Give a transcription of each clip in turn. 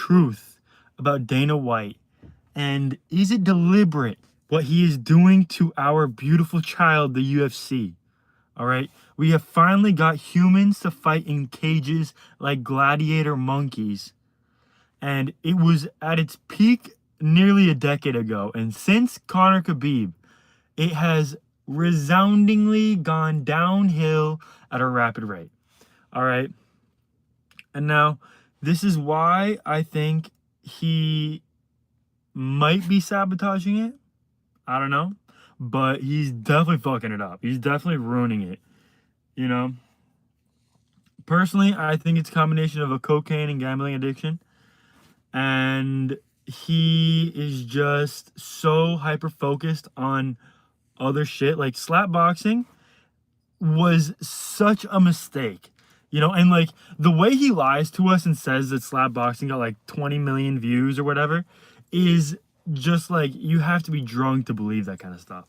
truth about Dana White? And is it deliberate what he is doing to our beautiful child, the UFC? All right. We have finally got humans to fight in cages like gladiator monkeys. And it was at its peak nearly a decade ago. And since Conor Khabib, it has resoundingly gone downhill at a rapid rate. All right. And now, this is why I think he might be sabotaging it. I don't know. But he's definitely fucking it up. He's definitely ruining it. You know? Personally, I think it's a combination of a cocaine and gambling addiction. And he is just so hyper-focused on other shit. Like, slap boxing was such a mistake. You know, and like the way he lies to us and says that slap boxing got like 20 million views or whatever is just like, you have to be drunk to believe that kind of stuff.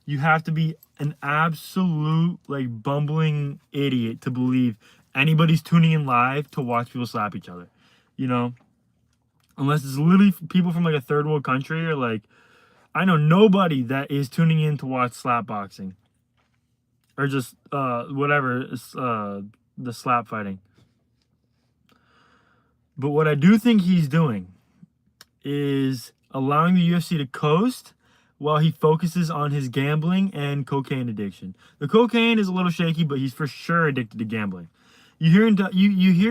You have to be an absolute like bumbling idiot to believe anybody's tuning in live to watch people slap each other. You know, unless it's literally people from like a third world country, or like, I know nobody that is tuning in to watch slap boxing or just whatever, the slap fighting. But what I do think he's doing is allowing the UFC to coast while he focuses on his gambling and cocaine addiction. The cocaine is a little shaky, but he's for sure addicted to gambling. You hear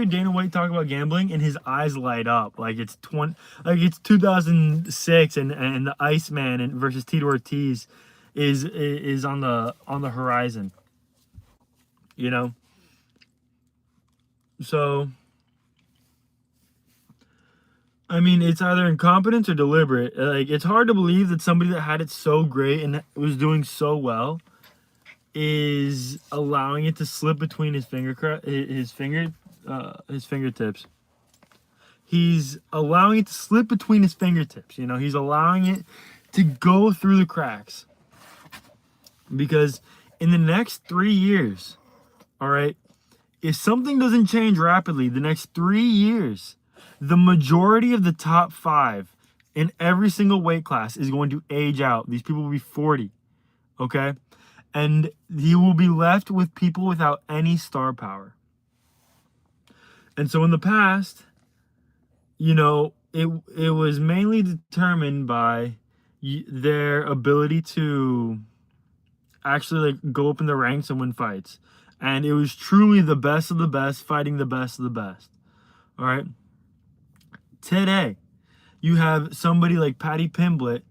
Dana White talk about gambling and his eyes light up like it's 2006 and the Iceman and versus Tito Ortiz is on the horizon. You know? So, I mean, it's either incompetence or deliberate. Like, it's hard to believe that somebody that had it so great and was doing so well is allowing it to slip between his fingertips. He's allowing it to slip between his fingertips. You know, he's allowing it to go through the cracks. Because in the next 3 years, all right, if something doesn't change rapidly, the next 3 years, the majority of the top 5 in every single weight class is going to age out. These people will be 40, okay? And he will be left with people without any star power. And so in the past, you know, it was mainly determined by their ability to actually like go up in the ranks and win fights. And it was truly the best of the best fighting the best of the best. All right. Today, you have somebody like Paddy Pimblett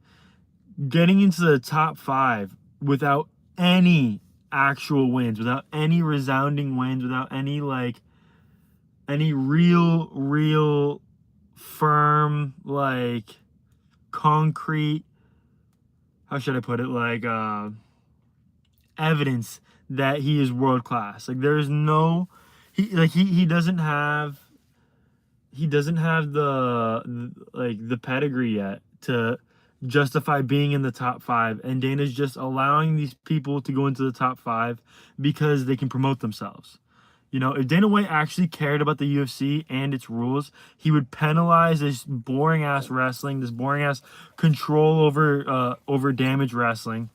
getting into the top 5 without any actual wins, without any resounding wins, without any real firm, like concrete, how should I put it, like evidence that he is world class. Like, there's no, he doesn't have the pedigree yet to justify being in the top 5, and Dana's just allowing these people to go into the top 5 because they can promote themselves. You know, if Dana White actually cared about the UFC and its rules, he would penalize this boring ass wrestling, this boring ass control over damage wrestling.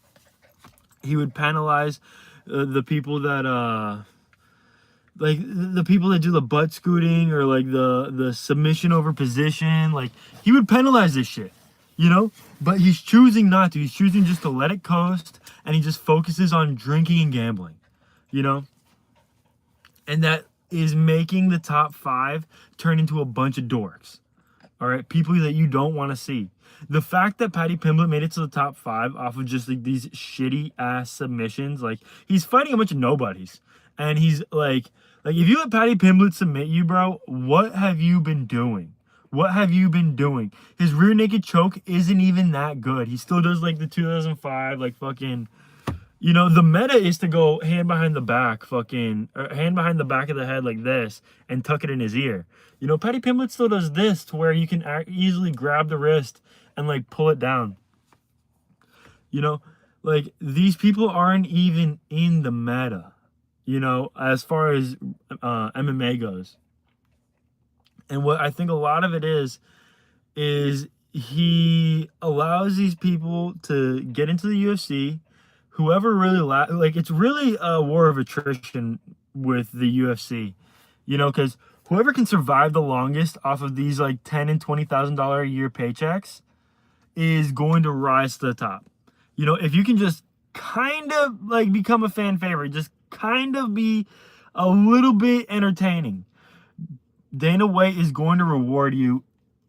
He would penalize the people that like the people that do the butt scooting or like the submission over position. Like, he would penalize this shit, you know? But he's choosing not to. He's choosing just to let it coast, and he just focuses on drinking and gambling, you know? And that is making the top 5 turn into a bunch of dorks. All right, people that you don't want to see. The fact that Paddy Pimblett made it to the top 5 off of just like these shitty ass submissions, like, he's fighting a bunch of nobodies, and he's like if you let Paddy Pimblett submit you, bro, what have you been doing? What have you been doing? His rear naked choke isn't even that good. He still does like the 2005 like fucking. You know, the meta is to go hand behind the back, hand behind the back of the head like this and tuck it in his ear. You know, Paddy Pimblett still does this to where you can easily grab the wrist and like pull it down. You know, like, these people aren't even in the meta, you know, as far as MMA goes. And what I think a lot of it is he allows these people to get into the UFC. Whoever really like, it's really a war of attrition with the UFC, you know, because whoever can survive the longest off of these like $10,000 and $20,000 a year paychecks is going to rise to the top. You know, if you can just kind of like become a fan favorite, just kind of be a little bit entertaining, Dana White is going to reward you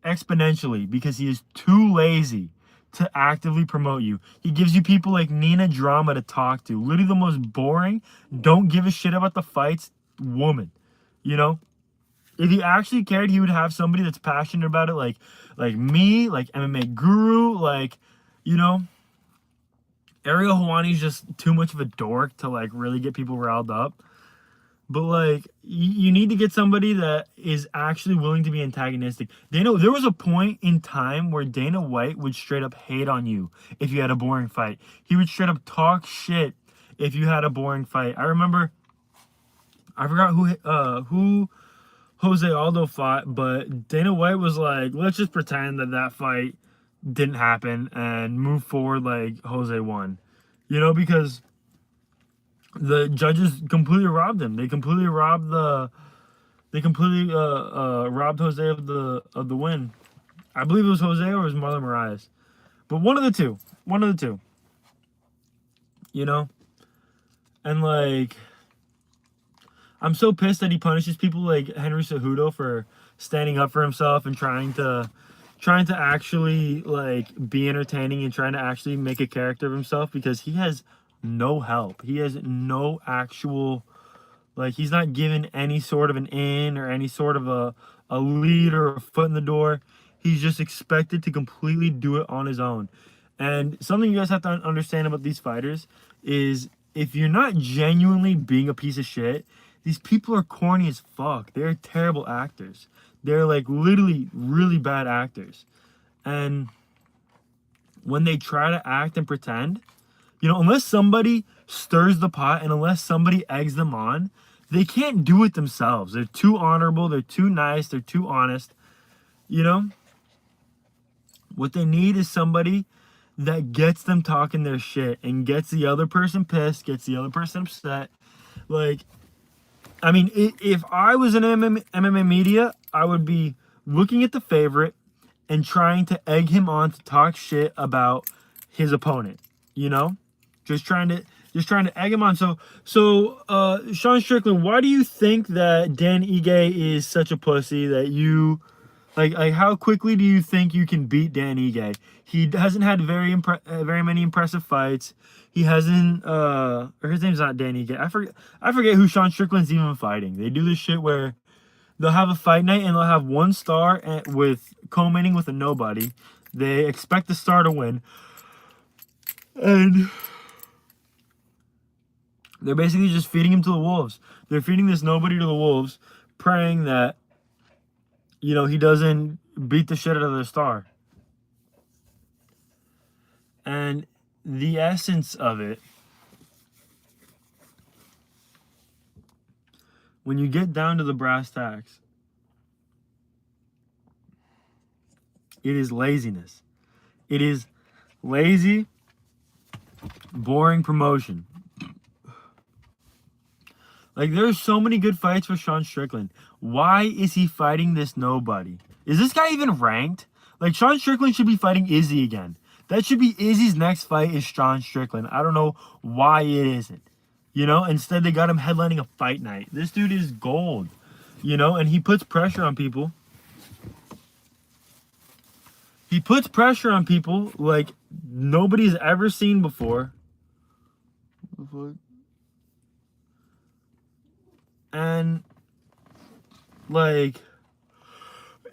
exponentially because he is too lazy to actively promote you. He gives you people like Nina Drama to talk to. Literally the most boring, don't give a shit about the fights woman. You know? If he actually cared, he would have somebody that's passionate about it, like me, like MMA Guru, like, you know, Ariel Helwani's just too much of a dork to like really get people riled up. But like, you need to get somebody that is actually willing to be antagonistic. There was a point in time where Dana White would straight up hate on you if you had a boring fight. He would straight up talk shit if you had a boring fight. I remember, I forgot who Jose Aldo fought, but Dana White was like, let's just pretend that fight didn't happen and move forward like Jose won. You know, because the judges completely robbed him. They completely robbed robbed Jose of the win. I believe it was Jose or it was Marlon Moraes. But one of the two. One of the two. You know? And like, I'm so pissed that he punishes people like Henry Cejudo for standing up for himself and trying to actually like be entertaining and trying to actually make a character of himself, because he has no help. He has no actual, like, he's not given any sort of an in or any sort of a lead or a foot in the door. He's just expected to completely do it on his own. And something you guys have to understand about these fighters is, if you're not genuinely being a piece of shit, these people are corny as fuck. They're terrible actors. They're like literally really bad actors. And when they try to act and pretend, you know, unless somebody stirs the pot and unless somebody eggs them on, they can't do it themselves. They're too honorable. They're too nice. They're too honest. You know? What they need is somebody that gets them talking their shit and gets the other person pissed, gets the other person upset. Like, I mean, if I was in MMA media, I would be looking at the favorite and trying to egg him on to talk shit about his opponent, you know? Just trying to egg him on. So Sean Strickland, why do you think that Dan Ige is such a pussy that you like how quickly do you think you can beat Dan Ige? He hasn't had very many impressive fights. He hasn't or his name's not Dan Ige. I forget who Sean Strickland's even fighting. They do this shit where they'll have a fight night and they'll have one star with co-mating with a nobody. They expect the star to win. And they're basically just feeding him to the wolves. They're feeding this nobody to the wolves, praying that, you know, he doesn't beat the shit out of the star. And the essence of it, when you get down to the brass tacks, it is laziness. It is lazy, boring promotion. Like, there's so many good fights for Sean Strickland. Why is he fighting this nobody? Is this guy even ranked? Like, Sean Strickland should be fighting Izzy again. That should be Izzy's next fight is Sean Strickland. I don't know why it isn't. You know, instead they got him headlining a fight night. This dude is gold. You know, and he puts pressure on people. He puts pressure on people like nobody's ever seen before. And like,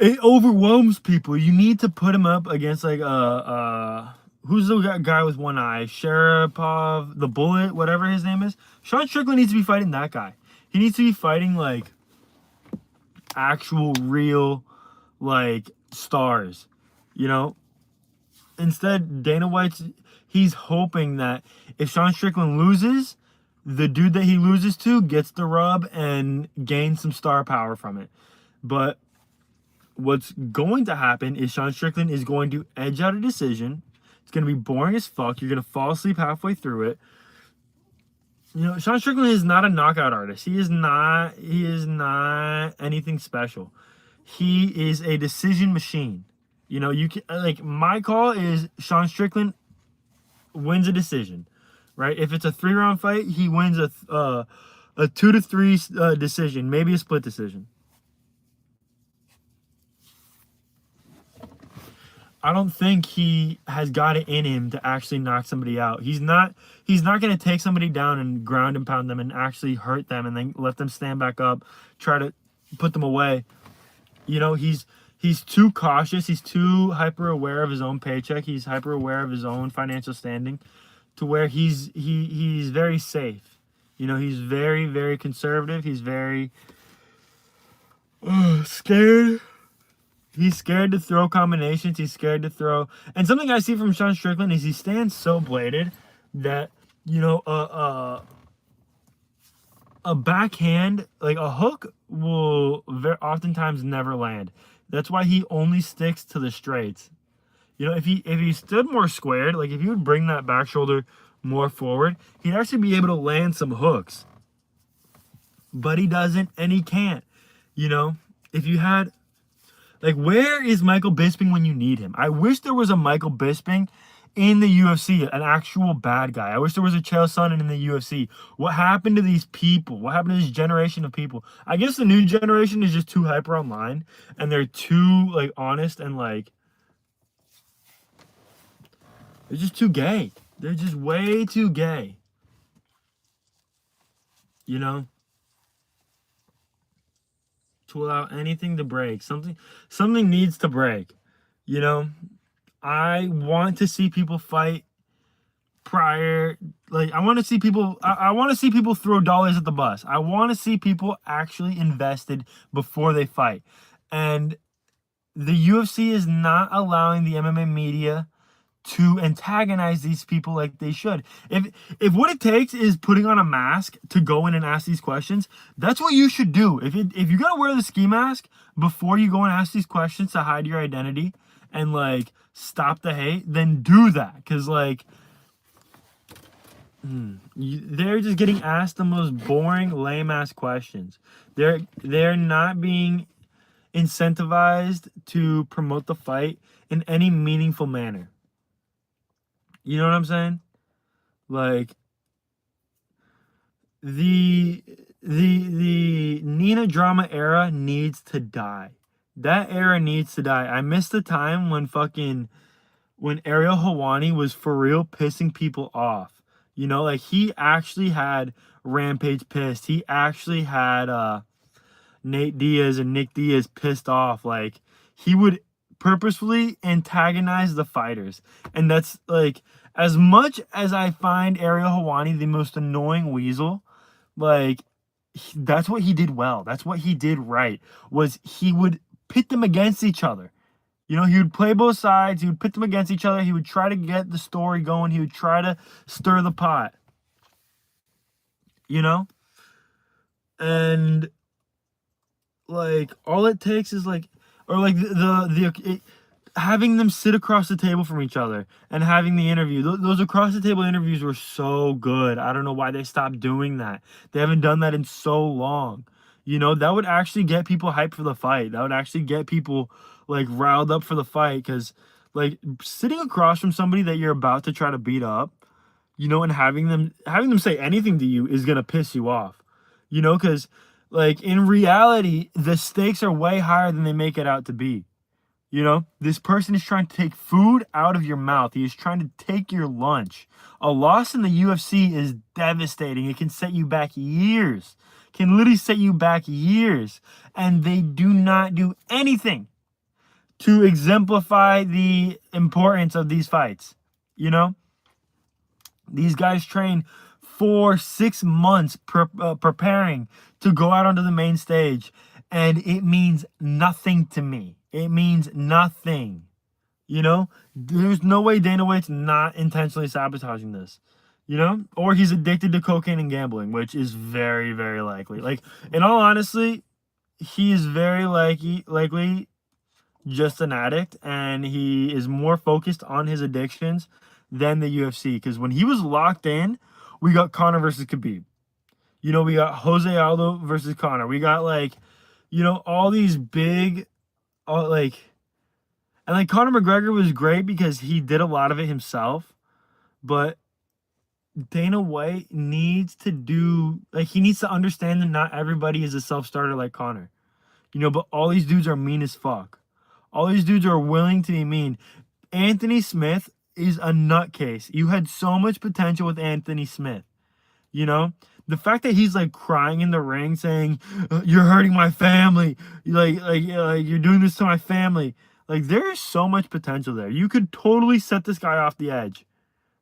it overwhelms people. You need to put him up against like who's the guy with one eye? Sharapov, the Bullet, whatever his name is. Sean Strickland needs to be fighting that guy. He needs to be fighting like actual real like stars, you know? Instead, Dana White's, he's hoping that if Sean Strickland loses, the dude that he loses to gets the rub and gains some star power from it. But what's going to happen is Sean Strickland is going to edge out a decision. It's going to be boring as fuck. You're going to fall asleep halfway through it. You know, Sean Strickland is not a knockout artist. He is not anything special. He is a decision machine. You know, you can, like, my call is Sean Strickland wins a decision, right? If it's a 3-round fight, he wins a 2 to 3 decision, maybe a split decision. I don't think he has got it in him to actually knock somebody out. He's not going to take somebody down and ground and pound them and actually hurt them and then let them stand back up, try to put them away. You know, he's too cautious. He's too hyper aware of his own paycheck. He's hyper aware of his own financial standing to where he's very safe. You know, he's very, very conservative. He's very scared. He's scared to throw combinations. He's scared to throw. And something I see from Sean Strickland is he stands so bladed that, you know, a backhand, like a hook, will oftentimes never land. That's why he only sticks to the straights. You know, if he stood more squared, like if he would bring that back shoulder more forward, he'd actually be able to land some hooks. But he doesn't, and he can't. You know, if you had, like, where is Michael Bisping when you need him? I wish there was a Michael Bisping in the UFC, an actual bad guy. I wish there was a Chael Sonnen in the UFC. What happened to these people? What happened to this generation of people? I guess the new generation is just too hyper online, and they're too, like, honest, and, like, they're just too gay. They're just way too gay. You know? To allow anything to break. Something needs to break. You know? I want to see people fight prior. Like, I want to see people. I want to see people throw dollars at the bus. I want to see people actually invested before they fight. And the UFC is not allowing the MMA media to antagonize these people like they should. If what it takes is putting on a mask to go in and ask these questions, that's what you should do. If you gotta wear the ski mask before you go and ask these questions to hide your identity and, like, stop the hate, then do that. Because, like, they're just getting asked the most boring, lame ass questions. They're not being incentivized to promote the fight in any meaningful manner. You know what I'm saying? Like, the Nina drama era needs to die. That era needs to die. I miss the time when Ariel Helwani was for real pissing people off. You know, like, he actually had Rampage pissed. He actually had Nate Diaz and Nick Diaz pissed off. Like, he would purposefully antagonize the fighters. And that's, like, as much as I find Ariel Helwani the most annoying weasel, like, that's what he did well. That's what he did right, was he would pit them against each other. You know, he would play both sides. He would pit them against each other. He would try to get the story going. He would try to stir the pot. You know? And, like, all it takes is, like, or, like, having them sit across the table from each other and having the interview. Those across the table interviews were so good. I don't know why they stopped doing that. They haven't done that in so long. You know, that would actually get people hyped for the fight. That would actually get people, like, riled up for the fight. Because, like, sitting across from somebody that you're about to try to beat up, you know, and having them say anything to you is going to piss you off. You know, because, like, in reality, the stakes are way higher than they make it out to be. You know, this person is trying to take food out of your mouth. He is trying to take your lunch. A loss in the UFC is devastating. It can set you back years. Can literally set you back years. And they do not do anything to exemplify the importance of these fights. You know, these guys train for 6 months preparing to go out onto the main stage. And it means nothing to me. It means nothing. You know? There's no way Dana White's not intentionally sabotaging this. You know? Or he's addicted to cocaine and gambling, which is very, very likely. Like, in all honesty, he is very likely just an addict, and he is more focused on his addictions than the UFC. Because when he was locked in, we got Conor versus Khabib. You know, we got Jose Aldo versus Conor. We got like, you know, all these big, like, and like Conor McGregor was great because he did a lot of it himself. But Dana White needs to do, like, he needs to understand that not everybody is a self starter like Conor. You know, but all these dudes are mean as fuck. All these dudes are willing to be mean. Anthony Smith is a nutcase. You had so much potential with Anthony Smith. You know, the fact that he's like crying in the ring saying, "You're hurting my family. You're doing this to my family." Like, there is so much potential there. You could totally set this guy off the edge.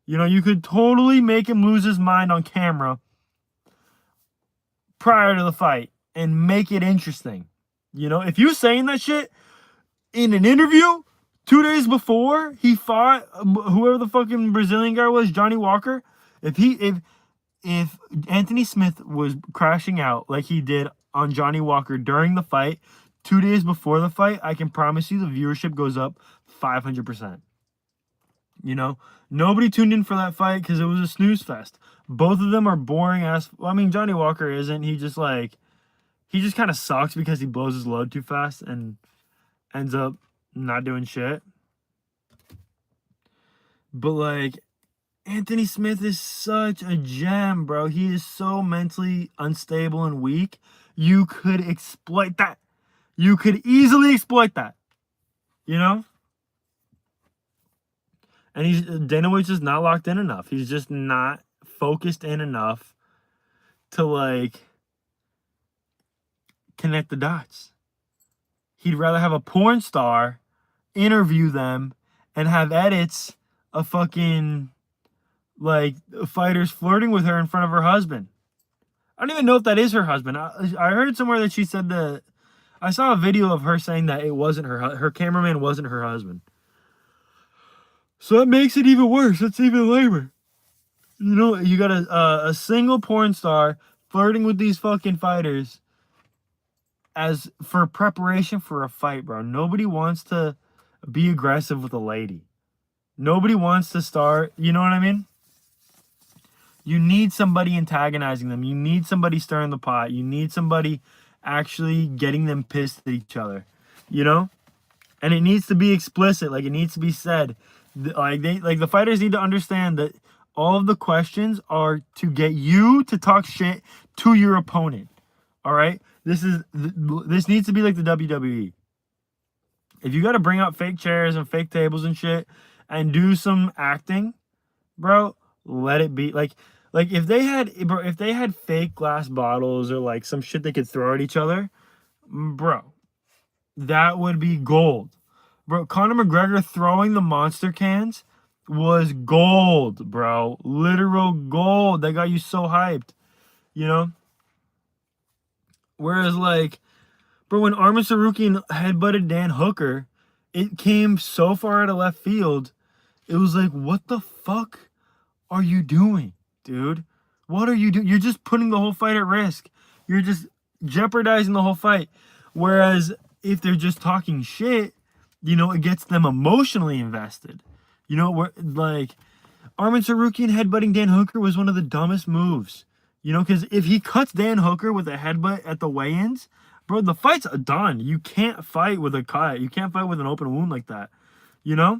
You know, you could totally make him lose his mind on camera prior to the fight and make it interesting. You know, if you saying that shit in an interview 2 days before he fought whoever the fucking Brazilian guy was, Johnny Walker, if Anthony Smith was crashing out like he did on Johnny Walker during the fight 2 days before the fight, I can promise you the viewership goes up 500%. You know, nobody tuned in for that fight because it was a snooze fest. Both of them are boring ass. Well, I mean, Johnny Walker isn't. He just kind of sucks because he blows his load too fast and ends up not doing shit. But like, Anthony Smith is such a gem, bro. He is so mentally unstable and weak. You could exploit that. You could easily exploit that. You know? And Dana White's just not locked in enough. He's just not focused in enough to like connect the dots. He'd rather have a porn star interview them and have edits of fucking like fighters flirting with her in front of her husband. I don't even know if that is her husband. I heard somewhere that she said that. I saw a video of her saying that it wasn't her cameraman wasn't her husband. So that makes it even worse. It's even lamer. You know, you got a single porn star flirting with these fucking fighters as for preparation for a fight, bro. Nobody wants to be aggressive with a lady. Nobody wants to start, you know what I mean? You need somebody antagonizing them. You need somebody stirring the pot. You need somebody actually getting them pissed at each other, you know? And it needs to be explicit. Like, it needs to be said. Like, the fighters need to understand that all of the questions are to get you to talk shit to your opponent. All right? This needs to be like the WWE. If you got to bring out fake chairs and fake tables and shit and do some acting, bro, let it be. Like if they had fake glass bottles or like some shit they could throw at each other, bro, that would be gold. Bro, Conor McGregor throwing the monster cans was gold, bro. Literal gold. That got you so hyped, you know? Whereas, like, bro, when Armin Sarukian headbutted Dan Hooker, it came so far out of left field. It was like, what the fuck are you doing, dude? What are you doing? You're just putting the whole fight at risk. You're just jeopardizing the whole fight. Whereas if they're just talking shit, you know, it gets them emotionally invested. You know, where like Armin Sarukian headbutting Dan Hooker was one of the dumbest moves. You know, because if he cuts Dan Hooker with a headbutt at the weigh-ins, bro, the fight's done. You can't fight with a cut. You can't fight with an open wound like that. You know?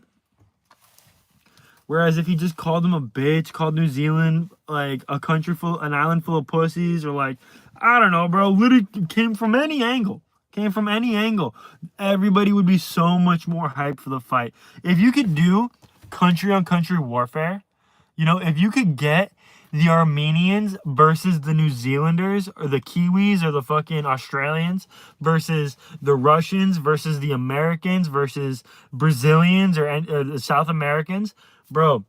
Whereas if he just called him a bitch, called New Zealand like an island full of pussies, or like, I don't know, bro, literally came from any angle, everybody would be so much more hyped for the fight. If you could do country on country warfare, you know, if you could get the Armenians versus the New Zealanders or the Kiwis or the fucking Australians versus the Russians versus the Americans versus Brazilians or the South Americans, bro,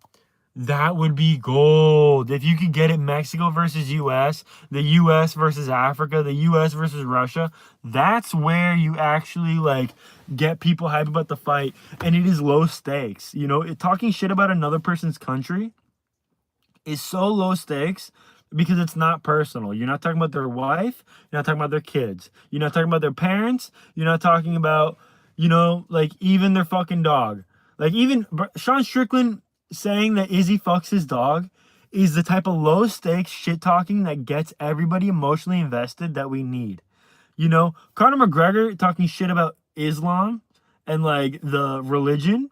that would be gold. If you could get it Mexico versus US, the US versus Africa, the US versus Russia, that's where you actually like get people hyped about the fight, and it is low stakes. You know, talking shit about another person's country is so low stakes because it's not personal. You're not talking about their wife. You're not talking about their kids. You're not talking about their parents. You're not talking about, You know, like even their fucking dog. Like even Sean Strickland saying that Izzy fucks his dog is the type of low stakes shit talking that gets everybody emotionally invested that we need. You know, Conor McGregor talking shit about Islam and like the religion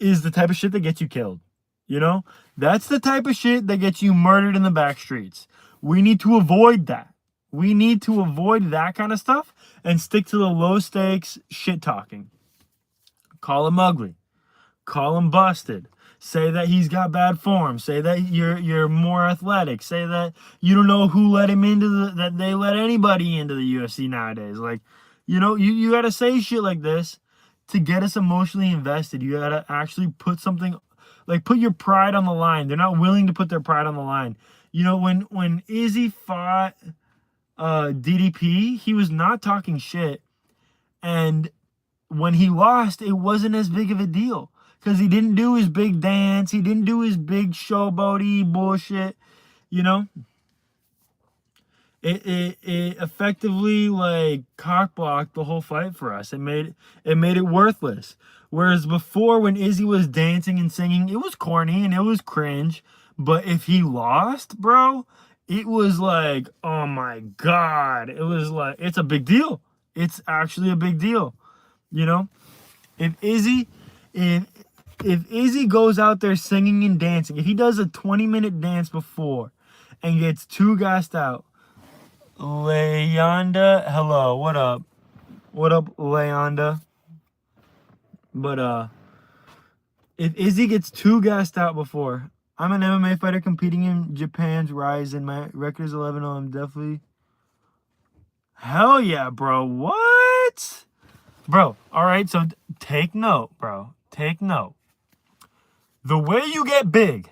is the type of shit that gets you killed. You know, that's the type of shit that gets you murdered in the back streets. We need to avoid that. We need to avoid that kind of stuff and stick to the low stakes shit talking. Call him ugly. Call him busted. Say that he's got bad form. Say that you're more athletic. Say that you don't know who let him into that they let anybody into the UFC nowadays. Like, you know, you gotta say shit like this to get us emotionally invested. You gotta actually put something, like put your pride on the line. They're not willing to put their pride on the line. You know, when Izzy fought DDP, he was not talking shit, and when he lost, it wasn't as big of a deal because he didn't do his big dance. He didn't do his big showboaty bullshit. You know, it effectively like cock blocked the whole fight for us. It made it worthless. Whereas before, when Izzy was dancing and singing, it was corny and it was cringe. But if he lost, bro, it was like, oh my god, it was like, it's a big deal. It's actually a big deal. You know, if Izzy, if Izzy goes out there singing and dancing, if he does a 20-minute dance before and gets too gassed out, Leonda, hello, what up? What up, Leonda? But if Izzy gets too gassed out before, I'm an MMA fighter competing in Japan's Rise, and my record is 11-0. I'm definitely, hell yeah, bro. What? Bro, all right, so take note, bro. Take note. The way you get big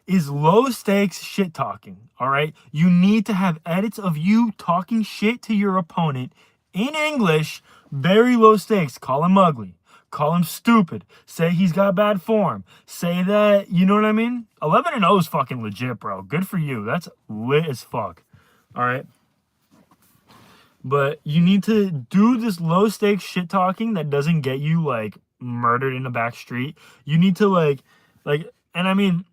is low stakes shit talking, all right? You need to have edits of you talking shit to your opponent in English, very low stakes. Call him ugly. Call him stupid. Say he's got bad form. Say that, you know what I mean? 11-0 is fucking legit, bro. Good for you. That's lit as fuck, all right? But you need to do this low stakes shit talking that doesn't get you like murdered in the back street. You need to and I mean,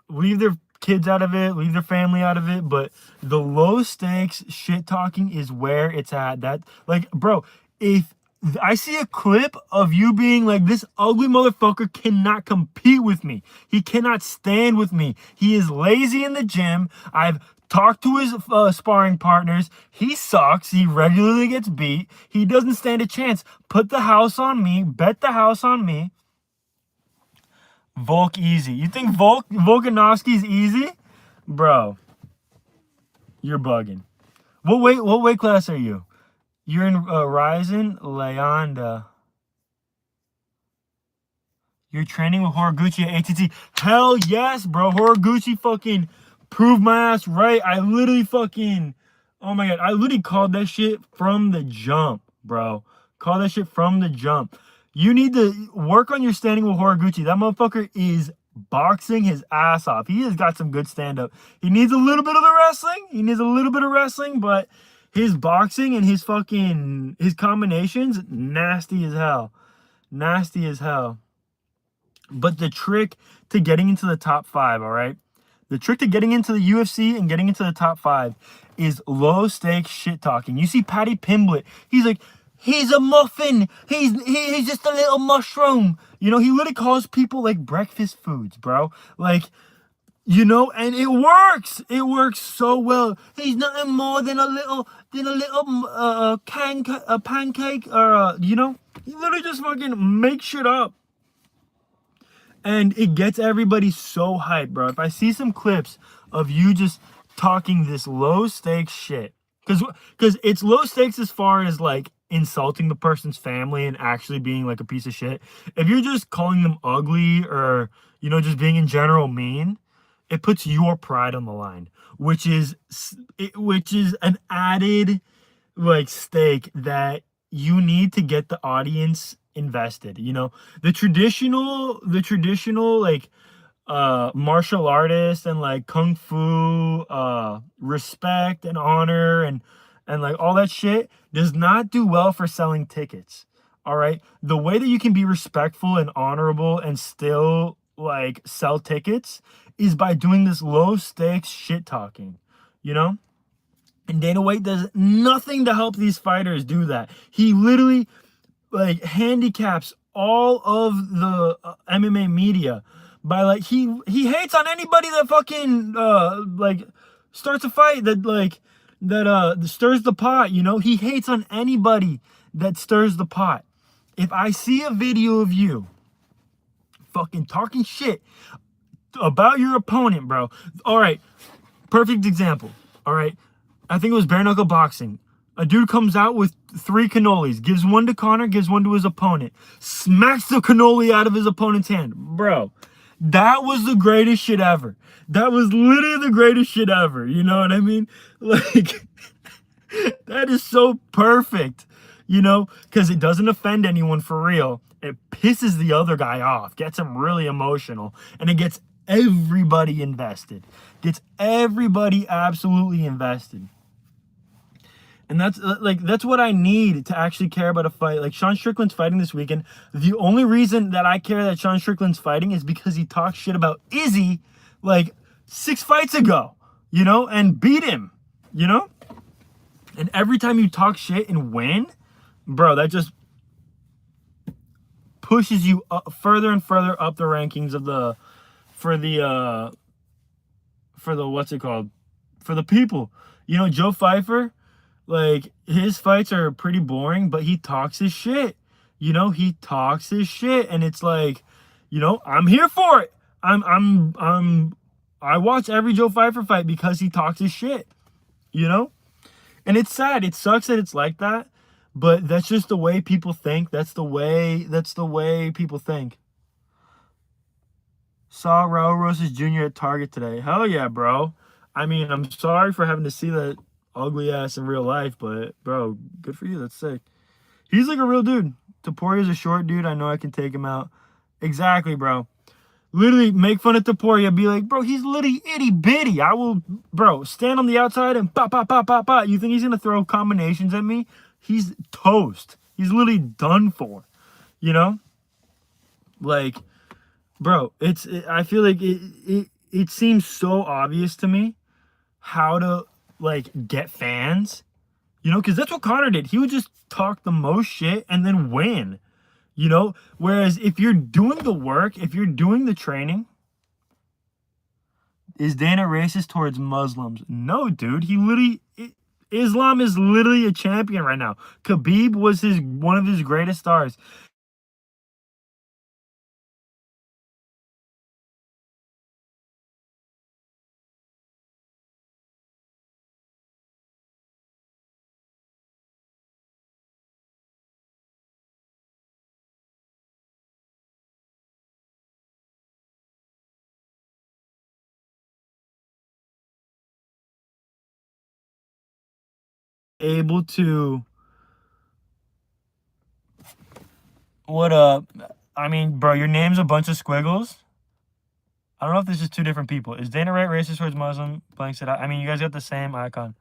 leave their kids out of it, leave their family out of it. But the low stakes shit talking is where it's at. That, like, bro, if I see a clip of you being like, this ugly motherfucker cannot compete with me. He cannot stand with me. He is lazy in the gym. I've talked to his sparring partners. He sucks. He regularly gets beat. He doesn't stand a chance. Put the house on me. Bet the house on me. Volk easy. You think Volkanovski's easy? Bro, you're bugging. What weight class are you? You're in Ryzen, Leonda. You're training with Horiguchi at ATT. Hell yes, bro. Horiguchi fucking proved my ass right. I literally fucking, oh my god, I literally called that shit from the jump, bro. Call that shit from the jump. You need to work on your standing with Horiguchi. That motherfucker is boxing his ass off. He has got some good stand-up. He needs a little bit of the wrestling. He needs a little bit of wrestling, but his boxing and his combinations, nasty as hell. Nasty as hell. But the trick to getting into the top 5, all right? The trick to getting into the UFC and getting into the top 5 is low stakes shit talking. You see Paddy Pimblett, he's like, he's a muffin. He's just a little mushroom. You know, he literally calls people like breakfast foods, bro. Like, you know, and it works. It works so well. He's nothing more than a little pancake or you know, he literally just fucking makes shit up. And it gets everybody so hyped, bro. If I see some clips of you just talking this low stakes shit, because it's low stakes as far as like insulting the person's family and actually being like a piece of shit. If you're just calling them ugly or, you know, just being in general mean, it puts your pride on the line, which is an added like stake that you need to get the audience invested. You know, the traditional like martial artists and like kung fu respect and honor and like all that shit does not do well for selling tickets. All right. The way that you can be respectful and honorable and still like sell tickets is by doing this low stakes shit talking, you know? And Dana White does nothing to help these fighters do that. He literally like handicaps all of the MMA media by like he hates on anybody that fucking like starts a fight that stirs the pot, you know? He hates on anybody that stirs the pot. If I see a video of you fucking talking shit about your opponent, bro. All right, perfect example. All right, I think it was bare knuckle boxing. A dude comes out with 3 cannolis, gives one to Connor, gives one to his opponent, smacks the cannoli out of his opponent's hand. Bro, that was the greatest shit ever. That was literally the greatest shit ever. You know what I mean? Like, that is so perfect, you know, because it doesn't offend anyone for real. It pisses the other guy off, gets him really emotional, and it gets everybody invested. Gets everybody absolutely invested. And that's what I need to actually care about a fight. Like, Sean Strickland's fighting this weekend. The only reason that I care that Sean Strickland's fighting is because he talked shit about Izzy like 6 fights ago, you know, and beat him, you know? And every time you talk shit and win, bro, that just pushes you up, further and further up the rankings of for the what's it called? For the people. You know, Joe Pfeiffer, like, his fights are pretty boring, but he talks his shit. You know, he talks his shit, and it's like, you know, I'm here for it. I watch every Joe Pfeiffer fight because he talks his shit. You know? And it's sad. It sucks that it's like that, but that's just the way people think. That's the way people think. Saw Raul Rosas Jr. at Target today. Hell yeah, bro. I mean, I'm sorry for having to see that ugly ass in real life, but bro, good for you. That's sick. He's like a real dude. Taporia's a short dude. I know I can take him out. Exactly, bro. Literally make fun of Taporia. Be like, bro, he's literally itty bitty. I will, bro, stand on the outside and pop, pop, pop, pop, pop. You think he's gonna throw combinations at me? He's toast. He's literally done for. You know? Like, bro, I feel like it seems so obvious to me how to like get fans, you know, because that's what Connor did. He would just talk the most shit and then win, you know. Whereas if you're doing the work, if you're doing the training, is Dana racist towards Muslims? No, dude. Islam is literally a champion right now. Khabib was one of his greatest stars. Able to what I mean, bro, your name's a bunch of squiggles. I don't know if this is 2 different people. Is Dana White racist towards Muslim? Blank said, I mean, you guys got the same icon.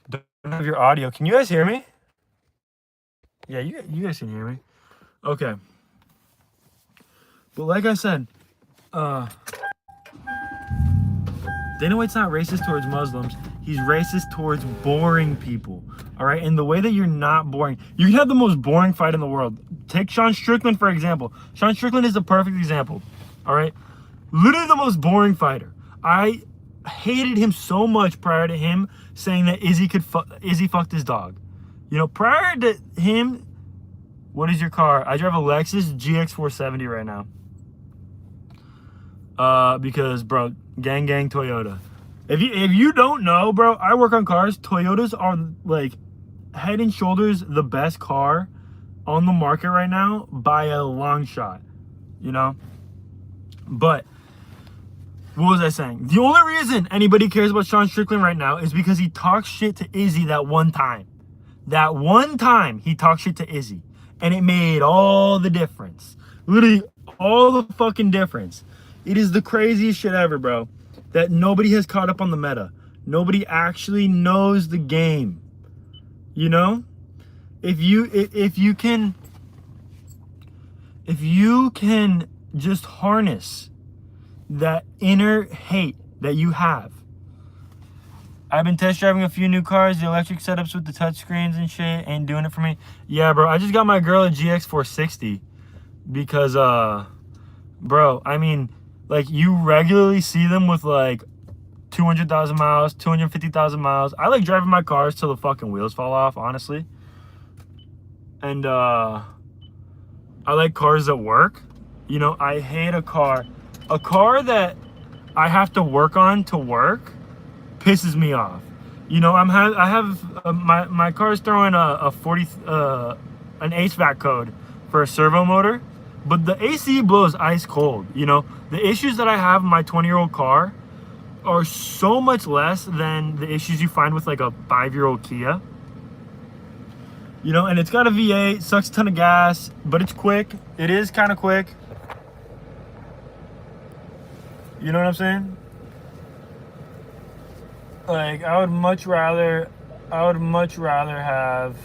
Don't have your audio. Can you guys hear me? Yeah, you guys can hear me. Okay. But like I said, Dana White's not racist towards Muslims. He's racist towards boring people. All right? And the way that you're not boring, you can have the most boring fight in the world. Take Sean Strickland, for example. Sean Strickland is a perfect example. All right? Literally the most boring fighter. I hated him so much prior to him saying that Izzy fucked his dog. You know, prior to him, what is your car? I drive a Lexus GX470 right now. Because, bro, gang Toyota. If you don't know, bro, I work on cars. Toyotas are like head and shoulders the best car on the market right now by a long shot, you know? But what was I saying? The only reason anybody cares about Sean Strickland right now is because he talked shit to Izzy that one time. That one time he talked shit to Izzy. And it made all the difference. Literally all the fucking difference. It is the craziest shit ever, bro. That nobody has caught up on the meta. Nobody actually knows the game. You know? if you can just harness that inner hate that you have. I've been test driving a few new cars. The electric setups with the touchscreens and shit ain't doing it for me. Yeah, bro. I just got my girl a GX 460 because, bro, I mean, like, you regularly see them with, like, 200,000 miles, 250,000 miles. I like driving my cars till the fucking wheels fall off, honestly. And, I like cars that work. You know, I hate a car that I have to work on to work pisses me off. You know, I have my car is throwing a 40 an HVAC code for a servo motor, but the AC blows ice cold. You know, the issues that I have in my 20-year-old car are so much less than the issues you find with like a 5-year-old Kia. You know, and it's got a V8, sucks a ton of gas, but it's quick. It is kind of quick. You know what I'm saying? Like, I would much rather have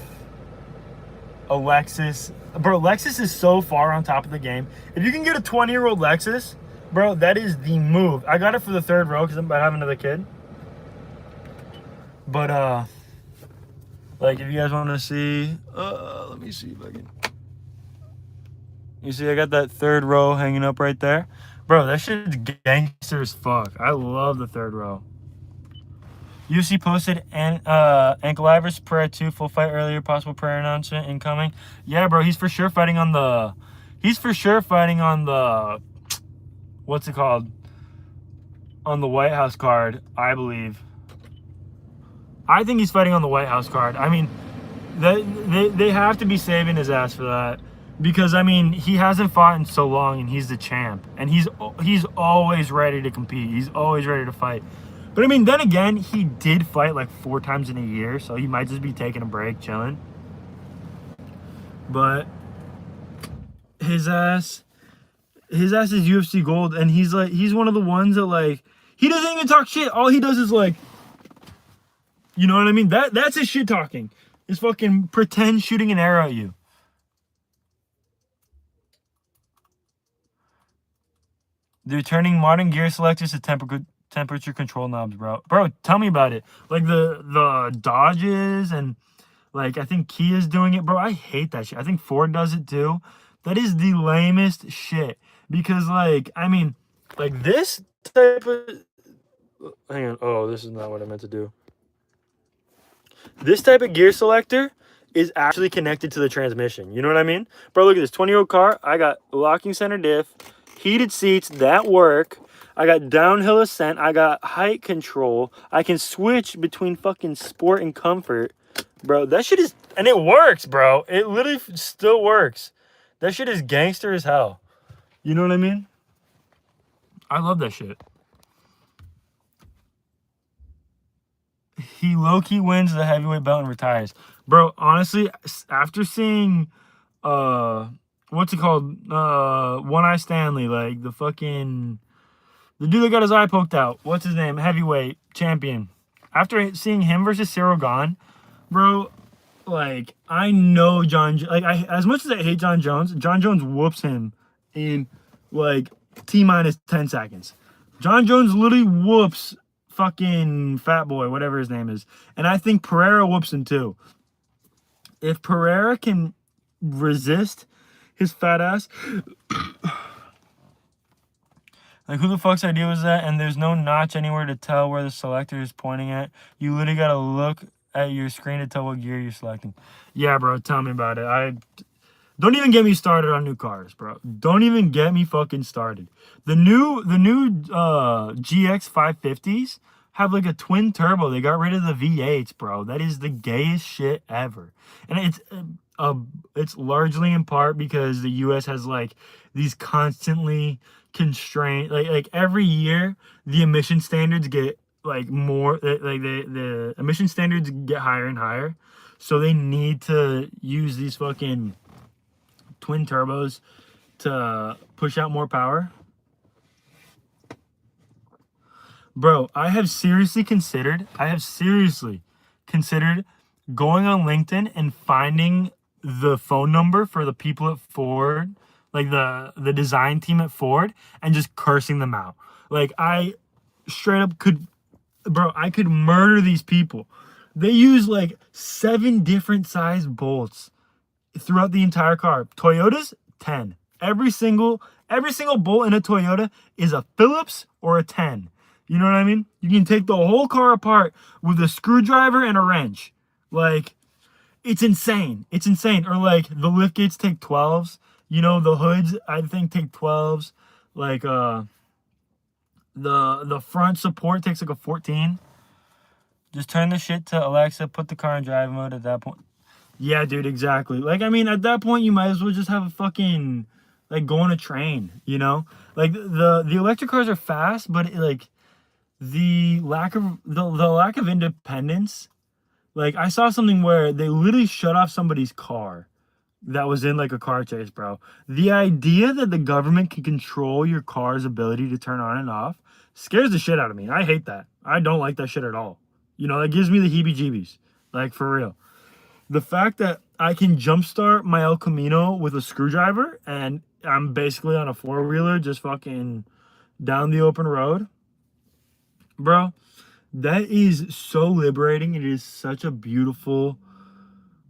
a Lexus. Bro, Lexus is so far on top of the game. If you can get a 20-year-old Lexus, bro, that is the move. I got it for the third row because I'm about to have another kid. But, like, if you guys want to see, let me see if I can. You see, I got that third row hanging up right there. Bro, that shit's gangster as fuck. I love the third row. UFC posted Ankalaevers Pereira 2 full fight earlier. Possible Pereira announcement incoming. Yeah, bro, he's for sure fighting on the. What's it called? On the White House card, I believe. I think he's fighting on the White House card. I mean, they have to be saving his ass for that. Because, I mean, he hasn't fought in so long, and he's the champ. And he's always ready to compete. He's always ready to fight. But, I mean, then again, he did fight like 4 times in a year, so he might just be taking a break, chilling. But his ass is UFC gold, and he's one of the ones that, like, he doesn't even talk shit. All he does is, like, you know what I mean? That's his shit talking. His fucking pretend shooting an arrow at you. They're turning modern gear selectors to temperature control knobs, bro. Bro, tell me about it. Like the Dodges and like I think Kia's doing it, bro. I hate that shit. I think Ford does it too. That is the lamest shit. Because like, I mean, like this type of hang on. Oh, this is not what I meant to do. This type of gear selector is actually connected to the transmission. You know what I mean? Bro, look at this 20-year-old car. I got locking center diff, heated seats that work. I got downhill ascent. I got height control. I can switch between fucking sport and comfort. Bro, that shit is... And it works, bro. It literally still works. That shit is gangster as hell. You know what I mean? I love that shit. He low-key wins the heavyweight belt and retires. Bro, honestly, after seeing... what's it called? One Eye Stanley. Like, the fucking... The dude that got his eye poked out. What's his name? Heavyweight champion. After seeing him versus Cyril Gane, bro, like, I know as much as I hate John Jones whoops him in, like, T-minus 10 seconds. John Jones literally whoops fucking Fat Boy, whatever his name is. And I think Pereira whoops him too. If Pereira can resist his fat ass... Like, who the fuck's idea was that? And there's no notch anywhere to tell where the selector is pointing at. You literally gotta look at your screen to tell what gear you're selecting. Yeah, bro, tell me about it. Don't even get me started on new cars, bro. Don't even get me fucking started. The new GX 550s have like a twin turbo. They got rid of the V8s, bro. That is the gayest shit ever. And it's largely in part because the US has like these constantly constrained, like every year the emission standards get like more, like the emission standards get higher and higher, so they need to use these fucking twin turbos to push out more power. Bro, I have seriously considered going on LinkedIn and finding the phone number for the people at Ford, like the design team at Ford, and just cursing them out. Like I straight up could, bro, I could murder these people. They use like 7 different size bolts throughout the entire car. Toyotas, 10. Every single bolt in a Toyota is a Phillips or a 10. You know what I mean? You can take the whole car apart with a screwdriver and a wrench. Like, it's insane. It's insane. Or like the lift gates take 12s. You know, the hoods I think take 12s. Like the front support takes like a 14. Just turn the shit to Alexa, put the car in drive mode at that point. Yeah, dude, exactly. Like, I mean, at that point, you might as well just have a fucking, like, go on a train, you know? Like, the electric cars are fast, but, like, the lack of independence, like, I saw something where they literally shut off somebody's car that was in, like, a car chase, bro. The idea that the government can control your car's ability to turn on and off scares the shit out of me. I hate that. I don't like that shit at all. You know, that gives me the heebie-jeebies. Like, for real. The fact that I can jumpstart my El Camino with a screwdriver and I'm basically on a 4-wheeler just fucking down the open road, bro, that is so liberating. It is such a beautiful,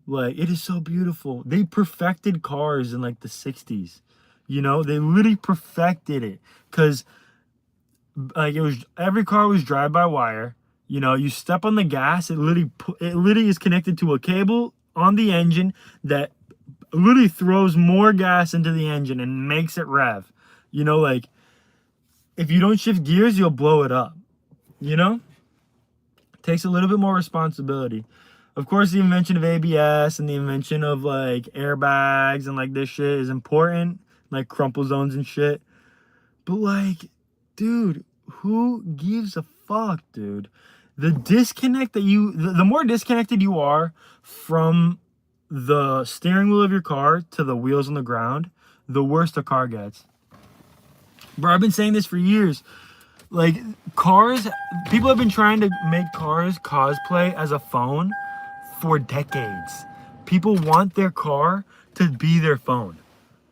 like, it is so beautiful. They perfected cars in like the 60s. You know, they literally perfected it because like it was, every car was drive by wire. You know, you step on the gas, it literally is connected to a cable on the engine that literally throws more gas into the engine and makes it rev. You know, like if you don't shift gears, you'll blow it up. You know? Takes a little bit more responsibility. Of course, the invention of ABS and the invention of like airbags and like this shit is important, like crumple zones and shit. But like, dude, who gives a fuck, dude? The disconnect that the more disconnected you are from the steering wheel of your car to the wheels on the ground, the worse the car gets. Bro, I've been saying this for years. Like, cars, people have been trying to make cars cosplay as a phone for decades. People want their car to be their phone.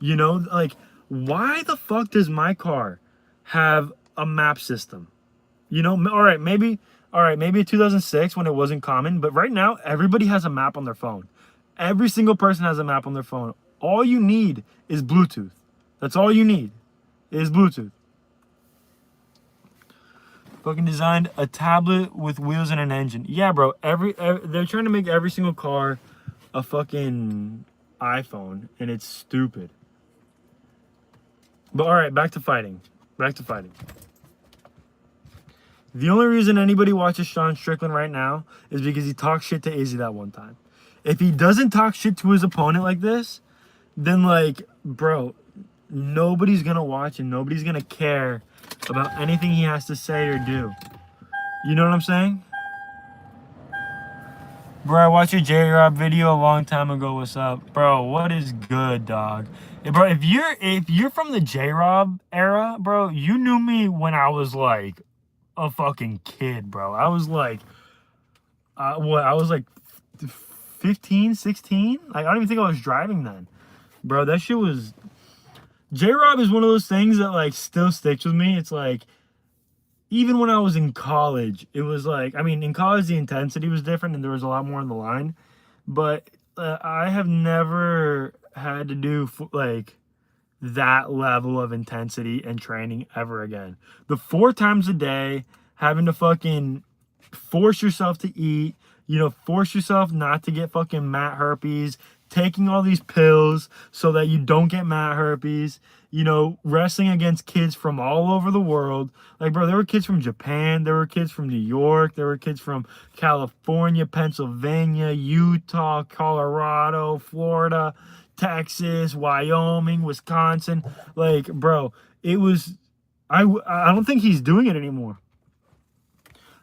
You know, like, why the fuck does my car have a map system? You know, all right, maybe in 2006 when it wasn't common, but right now everybody has a map on their phone. Every single person has a map on their phone. All you need is Bluetooth. That's all you need is Bluetooth. Fucking designed a tablet with wheels and an engine. Yeah, bro. They're trying to make every single car a fucking iPhone, and it's stupid. But all right, back to fighting. The only reason anybody watches Sean Strickland right now is because he talked shit to Izzy that one time. If he doesn't talk shit to his opponent like this, then like, bro, nobody's gonna watch and nobody's gonna care about anything he has to say or do. You know what I'm saying? Bro, I watched your J-Rob video a long time ago. What's up? Bro, what is good, dog? Hey, bro, if you're from the J-Rob era, bro, you knew me when I was like a fucking kid, bro. I was like, I was like 15, 16? Like, I don't even think I was driving then. Bro, that shit was... J-Rob is one of those things that, like, still sticks with me. It's like, even when I was in college, it was like... I mean, in college, the intensity was different and there was a lot more on the line. But I have never had to do, like, that level of intensity and training ever again. The 4 times a day, having to fucking force yourself to eat, you know, force yourself not to get fucking mat herpes, taking all these pills so that you don't get mat herpes, you know, wrestling against kids from all over the world. Like, bro, there were kids from Japan, there were kids from New York, there were kids from California, Pennsylvania, Utah, Colorado, Florida, Texas, Wyoming, Wisconsin. Like, bro, it was... I don't think he's doing it anymore.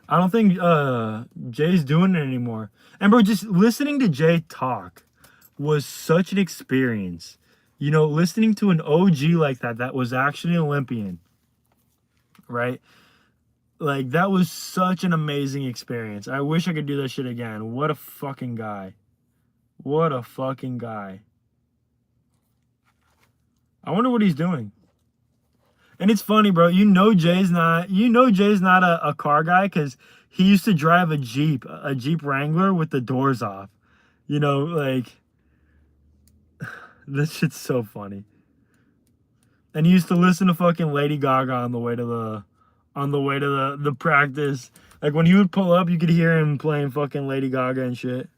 I don't think Jay's doing it anymore. And bro, just listening to Jay talk was such an experience. You know, listening to an OG like that was actually an Olympian, right? Like, that was such an amazing experience. I wish I could do that shit again. What a fucking guy. What a fucking guy. I wonder what he's doing. And it's funny, bro. Jay's not a car guy because he used to drive a Jeep Wrangler with the doors off. Like, this shit's so funny. And he used to listen to fucking Lady Gaga on the way to the practice. Like, when he would pull up, you could hear him playing fucking Lady Gaga and shit.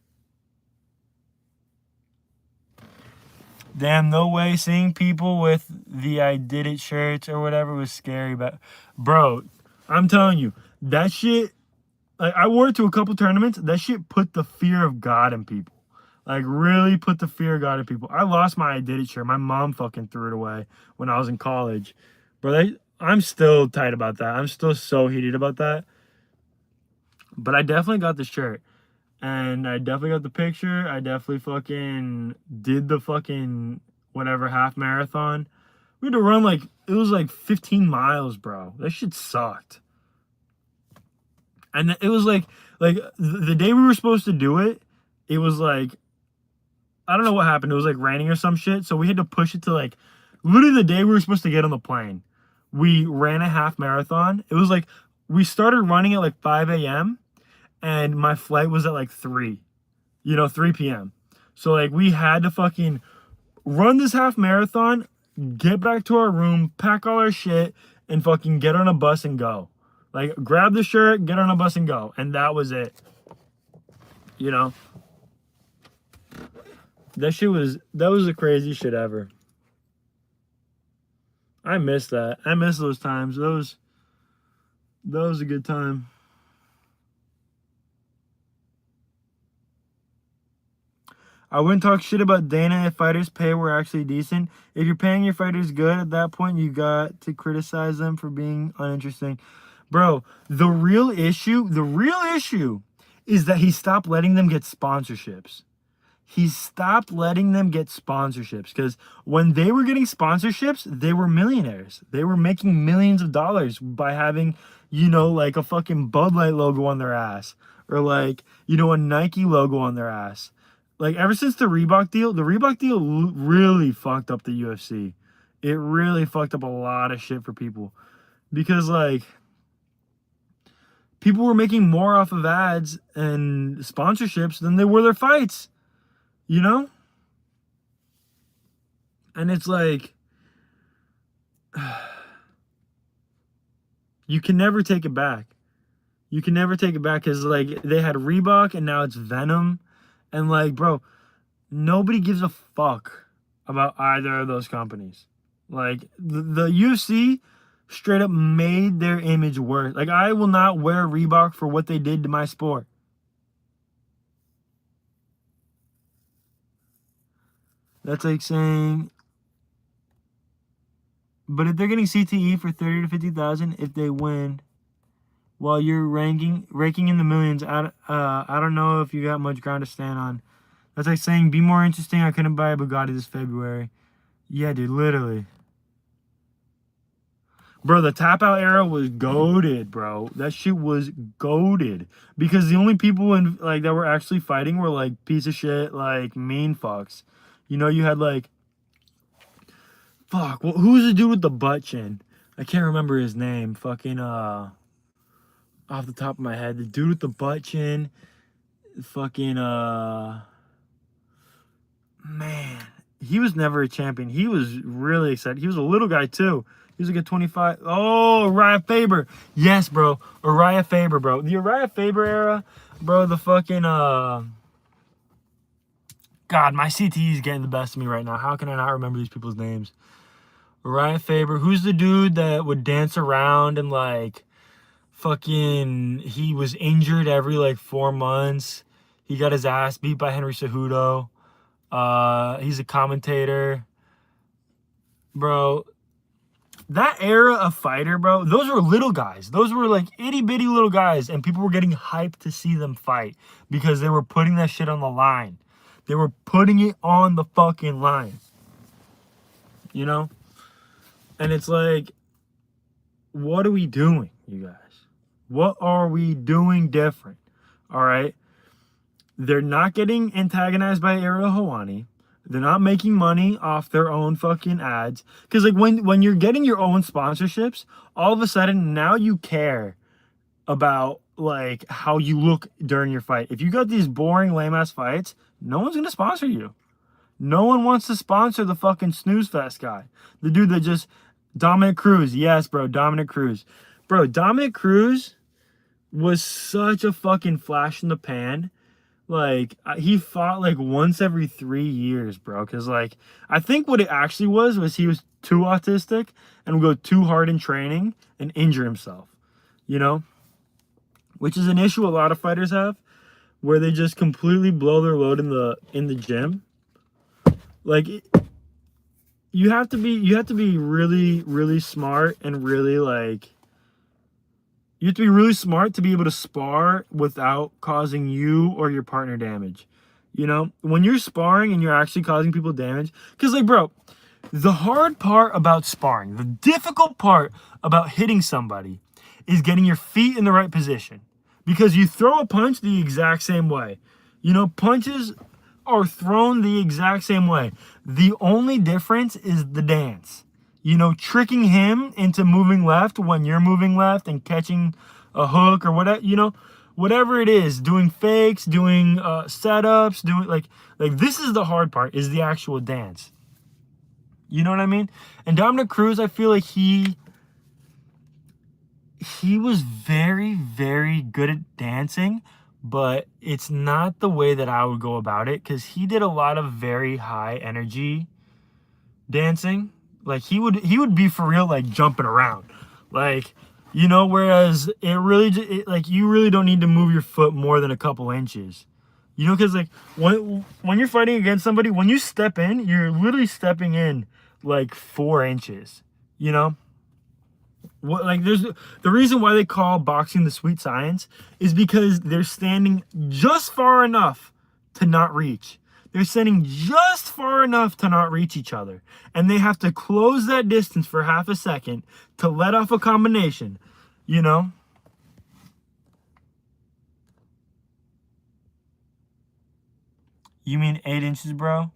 Damn, no way. Seeing people with the I Did It shirts or whatever was scary. But, bro, I'm telling you, that shit, like, I wore it to a couple tournaments. That shit put the fear of God in people. Like, really put the fear of God in people. I lost my I Did It shirt. My mom fucking threw it away when I was in college. Bro, I'm still tight about that. I'm still so heated about that. But I definitely got the shirt. And I definitely got the picture. I definitely fucking did the fucking whatever half marathon. We had to run it was like 15 miles, bro. That shit sucked. And it was like the day we were supposed to do it, it was like, I don't know what happened. It was like raining or some shit. So we had to push it to like literally the day we were supposed to get on the plane. We ran a half marathon. It was like we started running at like 5 a.m. and my flight was at like 3 p.m. So like we had to fucking run this half marathon, get back to our room, pack all our shit, and fucking get on a bus and go. Like, grab the shirt, get on a bus and go. And that was it. That was the craziest shit ever. I miss that. I miss those times. That was a good time. I wouldn't talk shit about Dana if fighters' pay were actually decent. If you're paying your fighters good, at that point, you got to criticize them for being uninteresting. Bro, the real issue is that he stopped letting them get sponsorships. He stopped letting them get sponsorships because when they were getting sponsorships, they were millionaires. They were making millions of dollars by having, like a fucking Bud Light logo on their ass or like, a Nike logo on their ass. Like, ever since the Reebok deal really fucked up the UFC. It really fucked up a lot of shit for people because, like, people were making more off of ads and sponsorships than they were their fights, And it's like, you can never take it back. You can never take it back because, like, they had Reebok and now it's Venom. And, like, bro, nobody gives a fuck about either of those companies. Like, the UFC straight up made their image worse. Like, I will not wear Reebok for what they did to my sport. That's like saying, but if they're getting CTE for 30 to 50,000 if they win, while you're raking in the millions, I don't know if you got much ground to stand on. That's like saying, be more interesting. I couldn't buy a Bugatti this February. Yeah, dude, literally. Bro, the tap out era was goated, bro. That shit was goated because the only people that were actually fighting were like piece of shit, like mean fucks. You had like, fuck. Well, who's the dude with the butt chin? I can't remember his name. Fucking off the top of my head, the dude with the butt chin. Fucking man, he was never a champion. He was really excited. He was a little guy too. He was like a 25. Oh, Uriah Faber. Yes, bro. Uriah Faber, bro. The Uriah Faber era, bro. The fucking God, my CTE is getting the best of me right now. How can I not remember these people's names? Uriah Faber. Who's the dude that would dance around and like fucking, he was injured every like 4 months. He got his ass beat by Henry Cejudo. He's a commentator. Bro, that era of fighter, bro, those were little guys. Those were like itty bitty little guys, and people were getting hyped to see them fight because they were putting that shit on the line. They were putting it on the fucking line. And it's like, what are we doing, you guys? What are we doing different? All right. They're not getting antagonized by Ariel Helwani. They're not making money off their own fucking ads. Because like when you're getting your own sponsorships, all of a sudden now you care about like how you look during your fight. If you got these boring lame ass fights, no one's gonna sponsor you. No one wants to sponsor the fucking snooze fest guy. The dude that just Dominic Cruz. Yes, bro, Dominic Cruz. Bro, Dominic Cruz was such a fucking flash in the pan. Like he fought like once every 3 years, bro. Cause like I think what it actually was he was too autistic and would go too hard in training and injure himself. You know, which is an issue a lot of fighters have, where they just completely blow their load in the gym. Like you have to be really really smart and really like. You have to be really smart to be able to spar without causing you or your partner damage. You know, when you're sparring and you're actually causing people damage, because like, bro, the hard part about sparring, the difficult part about hitting somebody is getting your feet in the right position, because you throw a punch the exact same way. You know, punches are thrown the exact same way. The only difference is the dance. You know, tricking him into moving left when you're moving left and catching a hook or whatever, you know, whatever it is, doing fakes, doing setups, doing like this is the hard part, is the actual dance. You know what I mean? And Dominic Cruz, I feel like he was very, very good at dancing, but it's not the way that I would go about it, because he did a lot of very high energy dancing. Like he would be for real, like jumping around, like, you know, whereas it really like you really don't need to move your foot more than a couple inches, you know, because like when you're fighting against somebody, when you step in, you're literally stepping in like 4 inches, you know. What, like, there's the reason why they call boxing the sweet science is because they're standing just far enough to not reach. They're standing just far enough to not reach each other. And they have to close that distance for half a second to let off a combination, you know? You mean 8 inches, bro?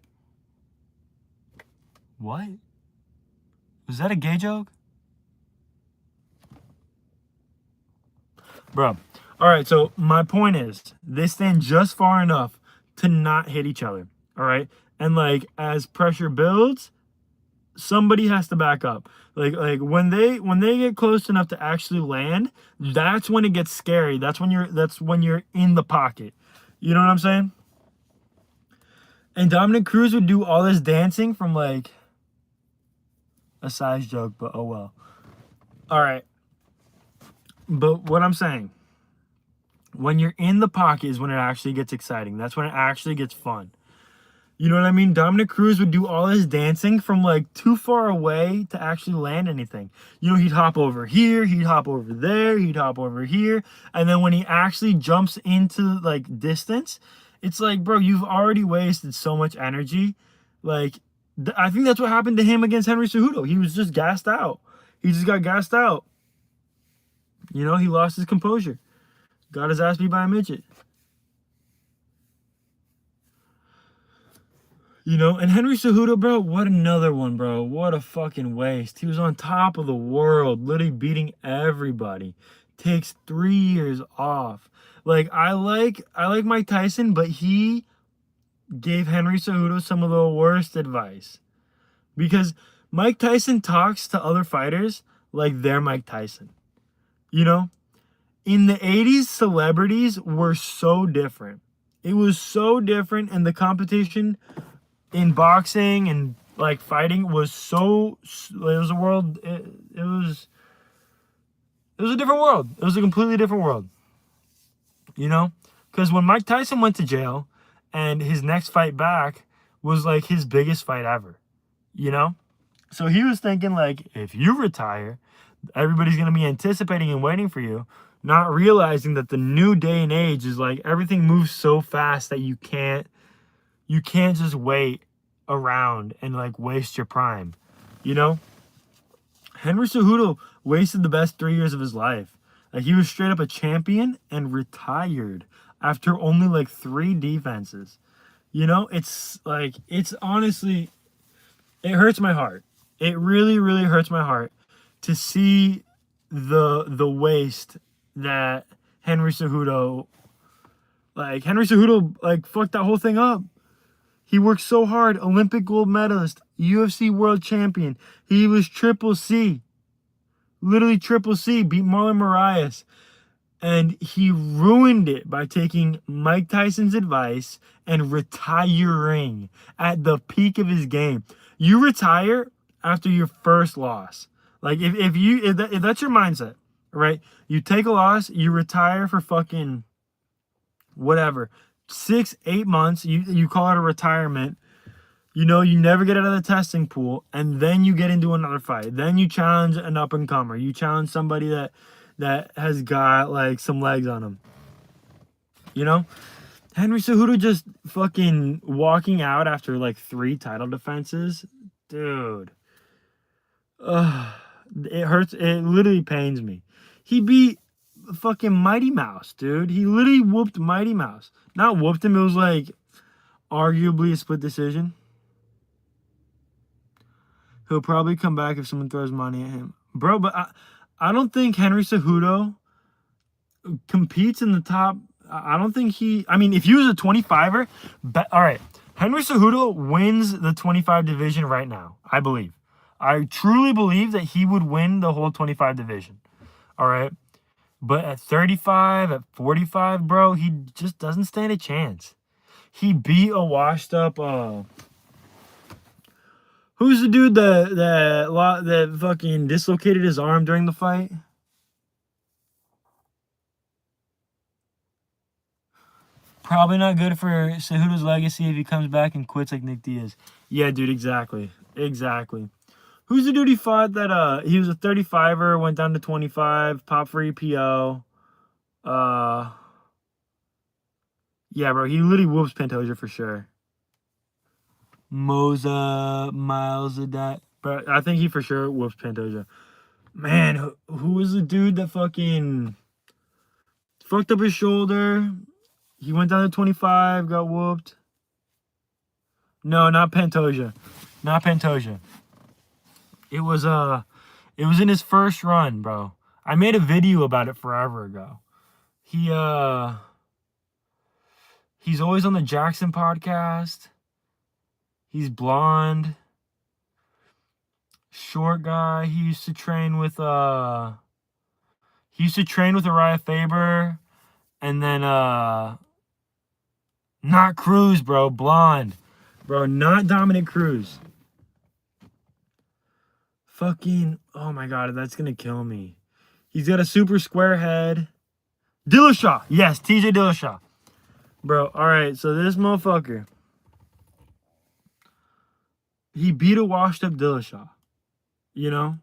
What? Was that a gay joke? Bro. All right, so my point is, they stand just far enough to not hit each other. All right. And like as pressure builds, somebody has to back up. Like when they get close enough to actually land, that's when it gets scary. That's when you're in the pocket. You know what I'm saying? And Dominic Cruz would do all this dancing from like a size joke, but oh well. All right. But what I'm saying, when you're in the pocket is when it actually gets exciting. That's when it actually gets fun. You know what I mean? Dominic Cruz would do all his dancing from like too far away to actually land anything. You know, he'd hop over here, he'd hop over there, he'd hop over here. And then when he actually jumps into like distance, it's like, bro, you've already wasted so much energy. Like, I think that's what happened to him against Henry Cejudo. He was just gassed out. He just got gassed out. You know, he lost his composure. Got his ass beat by a midget. You know, and Henry Cejudo, bro, what another one, bro. What a fucking waste. He was on top of the world, literally beating everybody. Takes 3 years off. Like, I like Mike Tyson, but he gave Henry Cejudo some of the worst advice. Because Mike Tyson talks to other fighters like they're Mike Tyson. You know? In the 80s, celebrities were so different. It was so different, and the competition in boxing and like fighting was so, it was a world, it was a different world. It was a completely different world. You know? Because when Mike Tyson went to jail and his next fight back was like his biggest fight ever. You know? So he was thinking like, if you retire, everybody's going to be anticipating and waiting for you, not realizing that the new day and age is like everything moves so fast that you can't just wait around and like waste your prime. You know? Henry Cejudo wasted the best 3 years of his life. Like, he was straight up a champion and retired after only like 3 defenses. You know, it's like, it's honestly, it hurts my heart. It really, really hurts my heart to see the waste that Henry Cejudo, like fucked that whole thing up. He worked so hard, Olympic gold medalist, UFC world champion. He was triple C, literally triple C, beat Marlon Moraes. And he ruined it by taking Mike Tyson's advice and retiring at the peak of his game. You retire after your first loss. Like, if that's your mindset, right? You take a loss, you retire for fucking whatever, 6-8 months. You call it a retirement. You know, you never get out of the testing pool, and then you get into another fight. Then you challenge an up and comer. You challenge somebody that has got like some legs on him. You know? Henry Cejudo just fucking walking out after like 3 title defenses. Dude. Ugh. It hurts. It literally pains me. He beat fucking Mighty Mouse, dude. He literally whooped Mighty Mouse. Not whooped him. It was like arguably a split decision. He'll probably come back if someone throws money at him. Bro, but I don't think Henry Cejudo competes in the top. I don't think I mean, if he was a 25er, all right. Henry Cejudo wins the 25 division right now, I believe. I truly believe that he would win the whole 25 division. All right. But at 35, at 45, bro, he just doesn't stand a chance. He beat a washed up, who's the dude that fucking dislocated his arm during the fight? Probably not good for Cejudo's legacy if he comes back and quits like Nick Diaz. Yeah, dude, exactly. Exactly. Who's the dude he fought that he was a 35er, went down to 25, popped for EPO. Yeah, bro, he literally whoops Pantoja for sure. Miles of that. But I think he for sure whoops Pantoja. Man, who was the dude that fucking fucked up his shoulder? He went down to 25, got whooped. No, not Pantoja. Not Pantoja. It was in his first run, bro. I made a video about it forever ago. He's always on the Jackson podcast. He's blonde. Short guy. He used to train with Uriah Faber. And then not Cruz, bro. Blonde. Bro, not Dominic Cruz. Fucking, oh my god, that's gonna kill me. He's got a super square head. Dillashaw. Yes, TJ Dillashaw. Bro, alright, so this motherfucker, he beat a washed up Dillashaw. You know?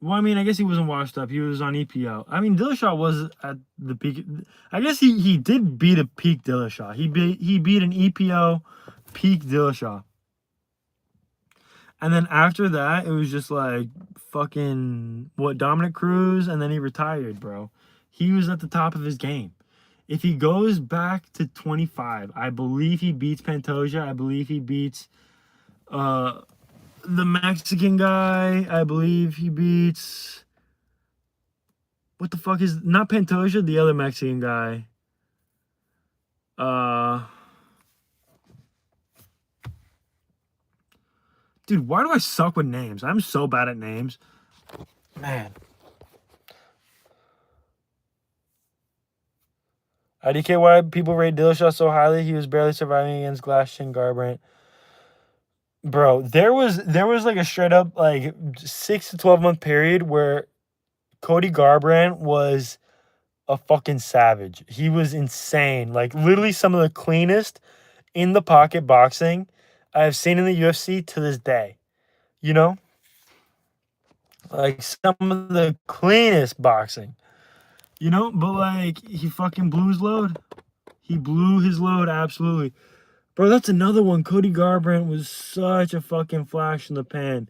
Well, I mean, I guess he wasn't washed up. He was on EPO. I mean, Dillashaw was at the peak. I guess he did beat a peak Dillashaw. He beat an EPO peak Dillashaw. And then after that, it was just like fucking Dominic Cruz, and then he retired, bro. He was at the top of his game. If he goes back to 25, I believe he beats Pantoja. I believe he beats the Mexican guy. I believe he beats, what the fuck is, not Pantoja, the other Mexican guy. Dude, why do I suck with names? I'm so bad at names. Man. IDK, why people rate Dillashaw so highly? He was barely surviving against Glass Shin Garbrandt. Bro, there was like a straight up like 6 to 12 month period where Cody Garbrandt was a fucking savage. He was insane. Like, literally some of the cleanest in the pocket boxing I have seen in the UFC to this day. You know? Like, some of the cleanest boxing. You know? But, like, he fucking blew his load. He blew his load, absolutely. Bro, that's another one. Cody Garbrandt was such a fucking flash in the pan.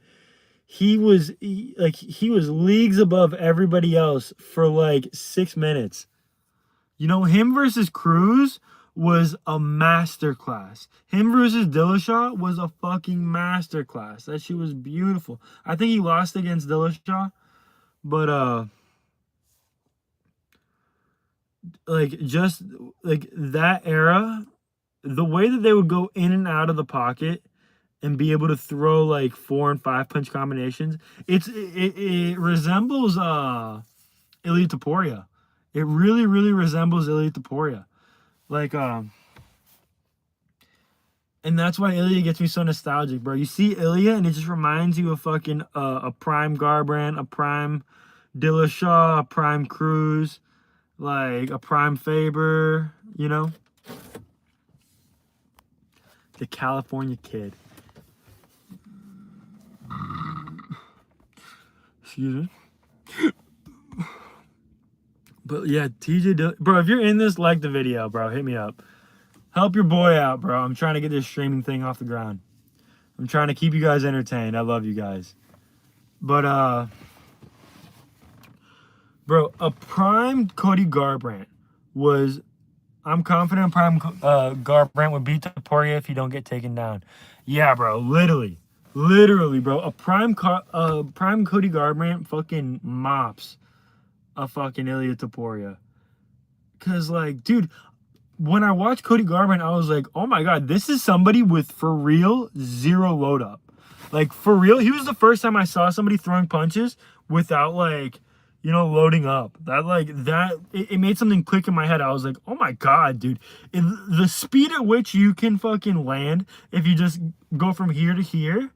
he was leagues above everybody else for like 6 minutes. You know, him versus Cruz was a masterclass. Him versus Dillashaw was a fucking masterclass. That shit was beautiful. I think he lost against Dillashaw, but like just like that era, the way that they would go in and out of the pocket and be able to throw like 4 and 5 punch combinations, it resembles Ilia Topuria. It really, really resembles Ilia Topuria. Like, and that's why Ilya gets me so nostalgic, bro. You see Ilya, and it just reminds you of fucking a prime Garbrandt, a prime Dillashaw, a prime Cruz, like a prime Faber, you know? The California Kid. Excuse me. But yeah, bro, if you're in this, like the video, bro. Hit me up. Help your boy out, bro. I'm trying to get this streaming thing off the ground. I'm trying to keep you guys entertained. I love you guys. But, bro, a prime Cody Garbrandt was... I'm confident prime Garbrandt would beat Topuria if he don't get taken down. Yeah, bro. Literally, bro. A prime Cody Garbrandt fucking mops a fucking Ilia Topuria. Because, like, dude... When I watched Cody Garbrandt, I was like, oh my God, this is somebody with, for real, zero load up. Like, for real, he was the first time I saw somebody throwing punches without, like, you know, loading up. It made something click in my head. I was like, oh my God, dude. The speed at which you can fucking land, if you just go from here to here,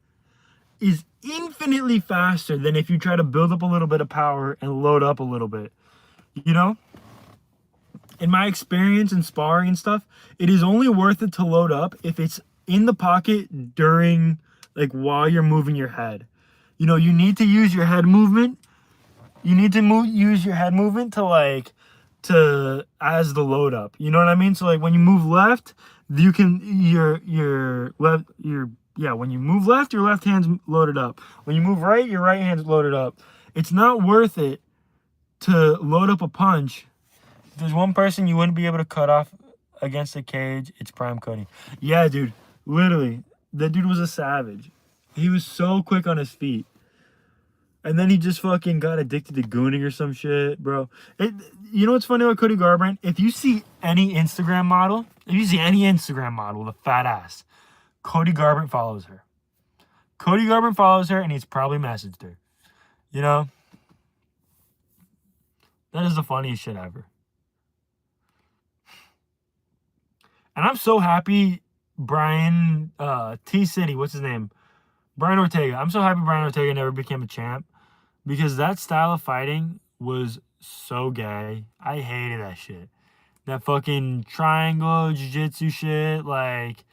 is infinitely faster than if you try to build up a little bit of power and load up a little bit, you know? In my experience in sparring and stuff, it is only worth it to load up if it's in the pocket during, like, while you're moving your head. You know, you need to use your head movement. You need to use your head movement as the load up. You know what I mean? So, like, when you move left, you can, when you move left, your left hand's loaded up. When you move right, your right hand's loaded up. It's not worth it to load up a punch. If there's one person you wouldn't be able to cut off against the cage, it's Prime Cody. Yeah, dude. Literally. That dude was a savage. He was so quick on his feet. And then he just fucking got addicted to gooning or some shit, bro. You know what's funny about Cody Garbrandt? If you see any Instagram model with a fat ass, Cody Garbrandt follows her. Cody Garbrandt follows her, and he's probably messaged her. You know? That is the funniest shit ever. And I'm so happy Brian, T-City, what's his name? Brian Ortega. I'm so happy Brian Ortega never became a champ, because that style of fighting was so gay. I hated that shit. That fucking triangle jiu-jitsu shit. Like,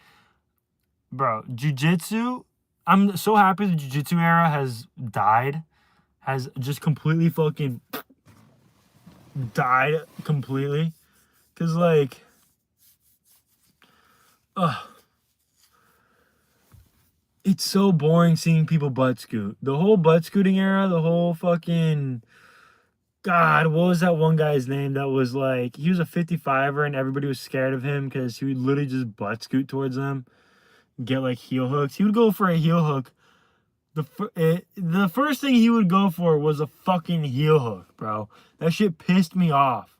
bro, jiu-jitsu, I'm so happy the jiu-jitsu era has died. Has just completely fucking died completely. Because, like... It's so boring seeing people butt scoot. The whole butt scooting era, the whole fucking... God, what was that one guy's name that was like... He was a 55er and everybody was scared of him because he would literally just butt scoot towards them. Get like heel hooks. He would go for a heel hook. The first thing he would go for was a fucking heel hook, bro. That shit pissed me off.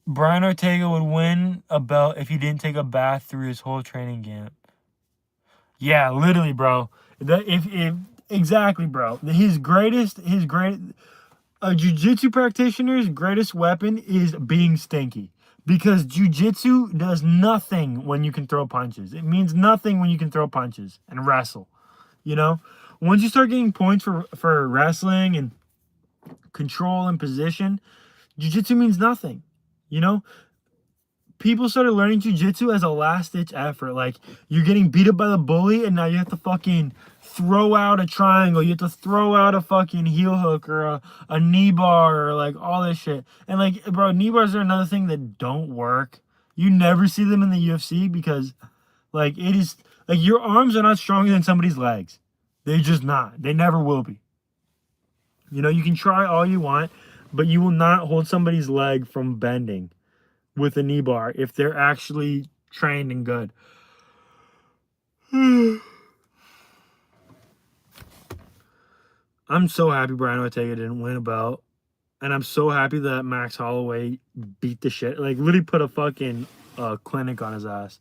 Brian Ortega would win a belt if he didn't take a bath through his whole training camp. Yeah, literally, bro. Exactly, bro. A jiu-jitsu practitioner's greatest weapon is being stinky. Because jiu-jitsu does nothing when you can throw punches. It means nothing when you can throw punches and wrestle. You know? Once you start getting points for wrestling and control and position, jiu-jitsu means nothing. You know, people started learning jiu-jitsu as a last-ditch effort. Like, you're getting beat up by the bully, and now you have to fucking throw out a triangle. You have to throw out a fucking heel hook or a knee bar or, like, all this shit. And, like, bro, knee bars are another thing that don't work. You never see them in the UFC because, like, it is like your arms are not stronger than somebody's legs. They're just not. They never will be. You know, you can try all you want, but you will not hold somebody's leg from bending with a knee bar if they're actually trained and good. I'm so happy Brian Ortega didn't win a belt. And I'm so happy that Max Holloway beat the shit. Like, literally put a fucking clinic on his ass.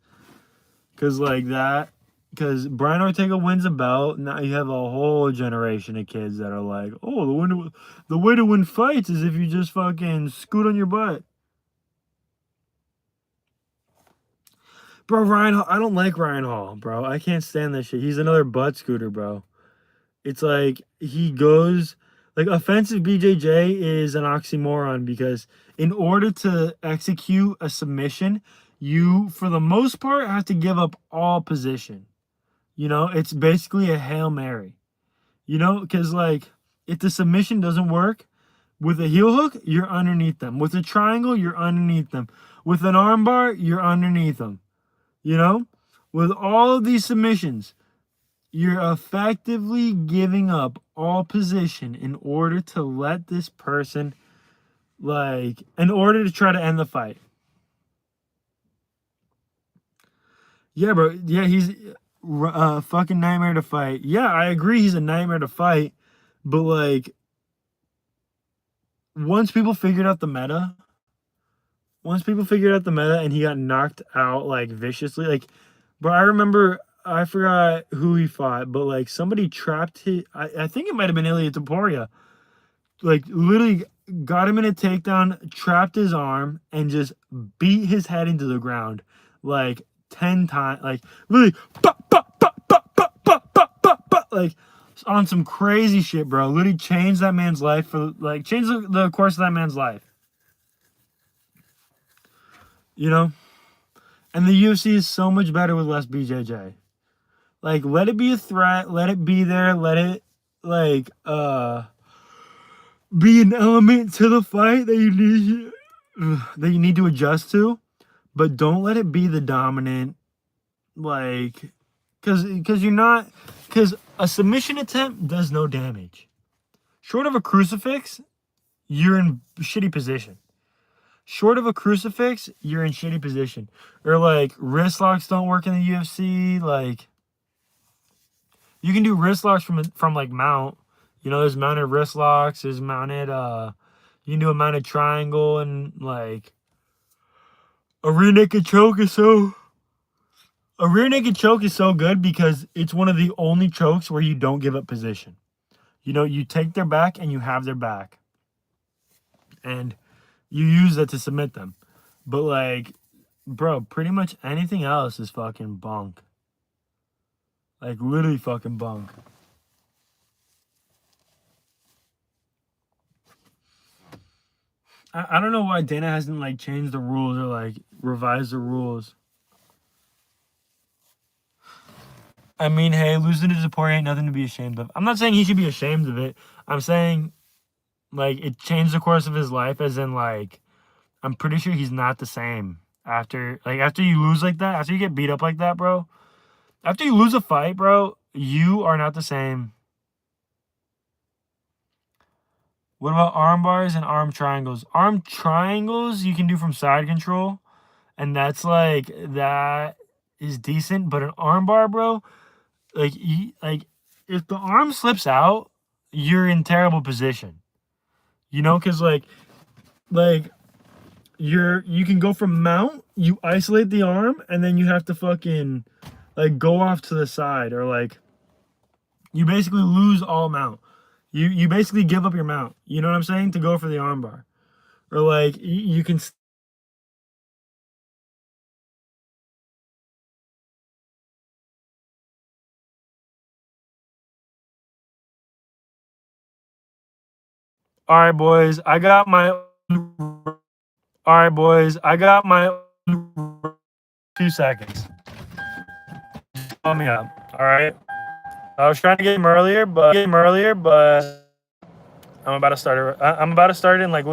Because, like, that. Because Brian Ortega wins a belt. Now you have a whole generation of kids that are like, oh, the way to win fights is if you just fucking scoot on your butt. Bro, I don't like Ryan Hall, bro. I can't stand that shit. He's another butt scooter, bro. It's like he goes like offensive BJJ is an oxymoron because in order to execute a submission, you for the most part have to give up all position. You know, it's basically a Hail Mary. You know, because like if the submission doesn't work with a heel hook, you're underneath them. With a triangle, you're underneath them. With an armbar, you're underneath them. You know, with all of these submissions, you're effectively giving up all position in order to let this person, like, in order to try to end the fight. Yeah, bro. Yeah, he's a fucking nightmare to fight. Yeah, I agree he's a nightmare to fight. But, like, once people figured out the meta, and he got knocked out, like, viciously, like, bro, I remember, I forgot who he fought, but, like, somebody trapped his, I think it might have been Ilia Topuria, like, literally got him in a takedown, trapped his arm, and just beat his head into the ground, like, 10 times, like, literally, like, on some crazy shit, bro. Literally changed that man's life for, like, changed the course of that man's life. You know? And the UFC is so much better with less BJJ. Like, let it be a threat. Let it be there. Let it, like, be an element to the fight that you need to adjust to. But don't let it be the dominant, like, because you're not, because a submission attempt does no damage. Short of a crucifix, you're in shitty position. Short of a crucifix, you're in shitty position. Or, like, wrist locks don't work in the UFC. Like, you can do wrist locks from like, mount. You know, there's mounted wrist locks. There's mounted, you can do a mounted triangle. And, like, a rear naked choke is so good because it's one of the only chokes where you don't give up position. You know, you take their back and you have their back. And you use that to submit them. But, like, bro, pretty much anything else is fucking bunk. Like, literally fucking bunk. I don't know why Dana hasn't, like, changed the rules or, like, revised the rules. I mean, hey, losing to Topuria ain't nothing to be ashamed of. I'm not saying he should be ashamed of it. I'm saying, like, it changed the course of his life, as in, like, I'm pretty sure he's not the same after you lose like that, after you get beat up like that, bro. After you lose a fight, bro, you are not the same. What about arm bars and arm triangles? Arm triangles you can do from side control, and that's, like, that is decent. But an arm bar, bro, like, if the arm slips out, you're in terrible position. You know, because, like, you can go from mount, you isolate the arm, and then you have to fucking, like, go off to the side, or, like, you basically lose all mount. You basically give up your mount. You know what I'm saying? To go for the armbar. Or, like, you can... Alright, boys. I got my... Alright, boys. I got my... 2 seconds. Call me up. Alright? I was trying to get him earlier, but... I'm about to start it. I'm about to start it in, like...